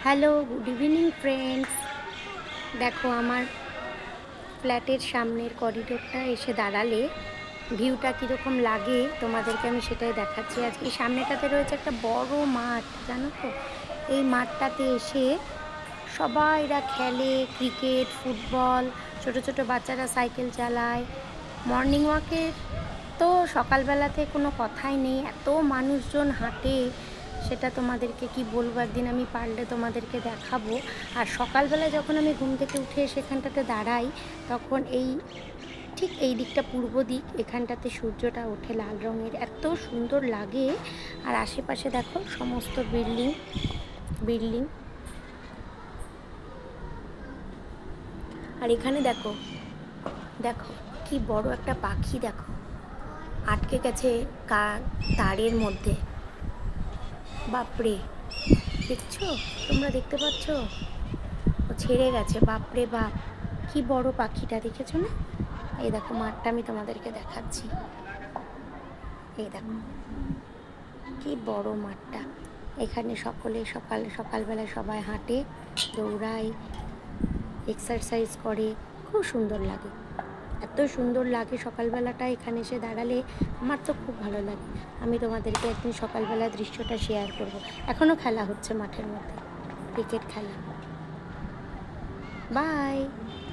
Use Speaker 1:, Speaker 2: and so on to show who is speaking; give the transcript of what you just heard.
Speaker 1: Hello, good evening friends. দেখো আমার ফ্ল্যাটের সামনের করিডোরটা এসে দাঁড়ালে ভিউটা কীরকম লাগে তোমাদেরকে আমি সেটাই দেখাচ্ছি। আজকে সামনেটাতে রয়েছে একটা বড় মাঠ, জানো তো। এই মাঠটাতে এসে সবাইরা খেলে ক্রিকেট, ফুটবল, ছোট ছোট বাচ্চারা সাইকেল চালায়। মর্নিং ওয়াকের তো সকালবেলাতে কোনো কথাই নেই, এত মানুষজন হাঁটে, সেটা তোমাদেরকে কি বলবো, একদিন আমি পারলে তোমাদেরকে দেখাবো। আর সকালবেলা যখন আমি ঘুম থেকে উঠে সেখানটাতে দাঁড়াই, তখন ঠিক এই দিকটা পূর্ব দিক, এখানটাতে সূর্যটা ওঠে লাল রঙের, এত সুন্দর লাগে। আর আশেপাশে দেখো সমস্ত বিল্ডিং বিল্ডিং। আর এখানে দেখো দেখো কি বড় একটা পাখি, দেখো আটকে গেছে তারের মধ্যে। বাপরে, দেখছো? তোমরা দেখতে পাচ্ছ? ও ছেড়ে গেছে, বাপরে বাপ, কি বড় পাখিটা, দেখেছো না? এই দেখো মাঠটা আমি তোমাদেরকে দেখাচ্ছি, এই দেখো কি বড় মাঠটা। এখানে সকলে সকালবেলা সবাই হাঁটে, দৌড়ায়, এক্সারসাইজ করে, খুব সুন্দর লাগে। এত সুন্দর লাগে সকালবেলাটা এখানে এসে দাঁড়ালে, আমার তো খুব ভালো লাগে। আমি তোমাদেরকে একদিন সকালবেলা দৃশ্যটা শেয়ার করব। এখনও খেলা হচ্ছে মাঠের মধ্যে, ক্রিকেট খেলা। বাই।